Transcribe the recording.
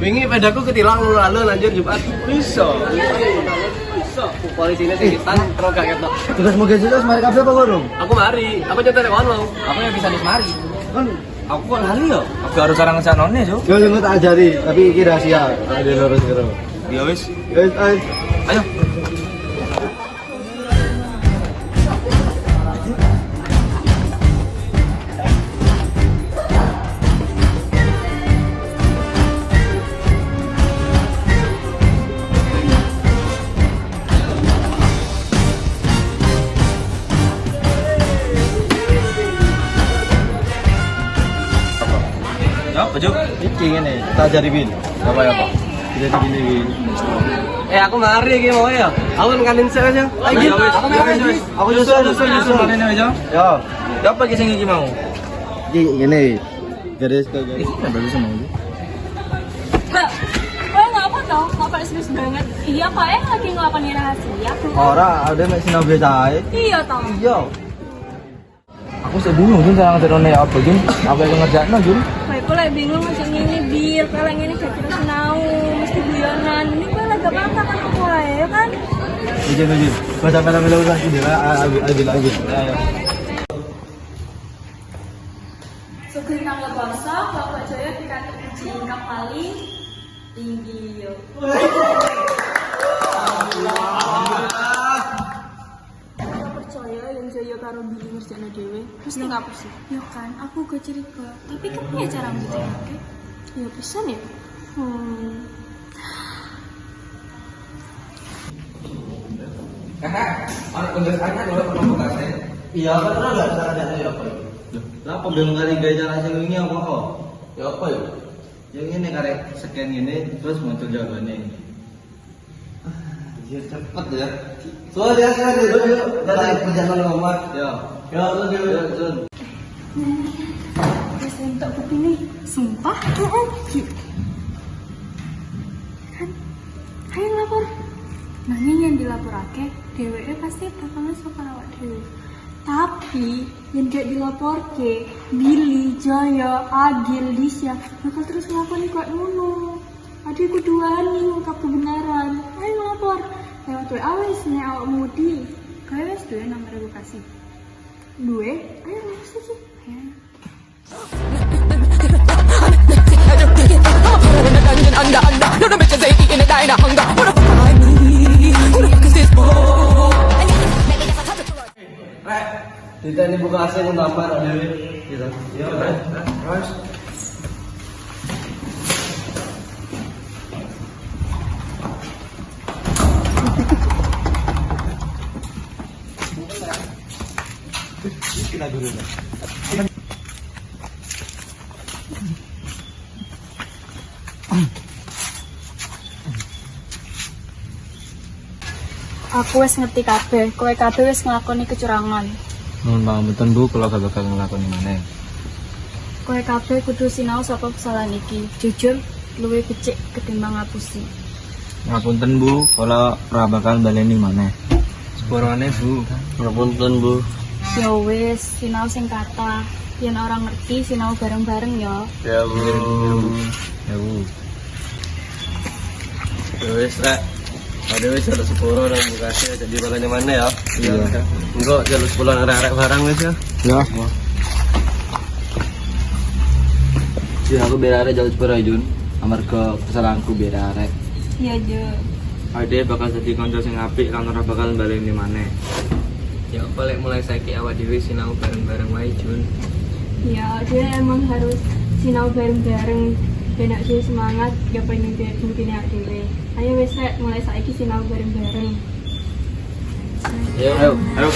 Wingi pedaku ketilang lalu lanjut Jumat. Bisa. Polisinya sekitar terus gak ketok. Tugas mau gaji mari kabeh apa gorong? Aku mari. Aku nyetir kono. Aku yang bisa mari. Kan Aku kok lali yo. Aku harus cara ngecanone, Cuk. yo sing tak ajari, tapi iki rahasia. Ada lurus karo. Ya wis. Wis ayo. Ayo. Ya, apa, Cuk? Iki ngene, tak ajari Win. Apa ya, Pak? Jadi gini Win. Aku mari iki mau ya. Aku ngantin sik aja. Ayo, wis. Aku mari. Aku nyusul. Manene aja. Yo, Ya apa iki sing iki mau? iki ngene. Garis ke garis. Iki kan baru sama iki. Mbak, kok ngapa dong? Ngapa serius banget? Iya, Pak, lagi ngelakuin rahasia. Ora, ada mek sinau biasa ae. Iya, toh. Iya. Aku sih bingung Jun cara ngeterone apa Jun? Apa yang ngerjakno Jun? Kayak kok lagi bingung macam ini, Bil. Kayak lagi ini gak kira sinau, mesti guyonan. Ini kok lagi apa kan aku ya kan? Izin. Baca melo-melo usah sini. Ambil. Ayo. Sugeng tangga bangsa, Bapak Jaya dikatakan puji ingkang paling tinggi. Aku percaya yang Jaya karo Billy ngerjain dhewe. Terus ning apa sih? Ya kan, aku gak curiga. Tapi kepiye cara mbuktiake? Ya pisan ya. Ana penjelasannya kalau provokasi. Iya, kan ora enggak caranya ya apa? Lah pembelum kali gaya cara sing wingi apa kok? Ya apa ya? Yang ini karek scan ini terus muncul jawabannya. Dia cepet ya. Soalnya kan dulu yuk, dari perjalanan Muhammad. Ya. Ya, lu Jun. Wis entuk bukti nih. Sumpah? Yuk. Kan? Ayo lapor. Nanging yang dilaporake, dheweke pasti bakalan suka awak dhewe. Tapi yang gak dilaporke, Billy, Jaya, Agil, Disya bakal terus ngelakuin kok ngono. Adik kudu wani ngungkap kebenaran. Ayo lapor. Lewat WA wis nek awakmu di. Kae wis duwe nomor aku kasih. Duwe? Ayo langsung sih. Ayo. Kita ini buka AC yang gambar ada gitu. Ya, terus kita dulu. Aku wis ngerti kabeh, kowe kabeh wis nglakoni kecurangan. Nuwun pangapunten Bu, kula gak bakal nglakoni maneh. Kowe kabeh kudu sinau saka kesalahan iki. Jujur, luwih becik ketimbang ngapusi. Ngapunten Bu, kula ora bakal baleni maneh. Sepurane Bu. Ngapunten Bu. Ya wis, sinau sing kathah. Yen orang ngerti sinau bareng-bareng ya. Ya Bu. Ya Bu. Wis Rek. Ada wis ada 10 orang Bekasi jadi balanya mana ya? Iya. Enggak jalur 10 arek-arek barang wis ya. Ya. Ya aku biar arek jalur 10 Jun. Amarga kesalahanku biar arek. Iya, Jo. Ade bakal jadi kanca sing apik lan ora bakal baleni maneh. Ya boleh mulai saiki awak dhewe sinau bareng-bareng wae Jun. Ya, dia emang harus sinau bareng-bareng. Benak sih semangat, gak pengen buktinya dhewe. Ayo wis Rek, mulai saiki sinau bareng-bareng. Ayo. Ayo.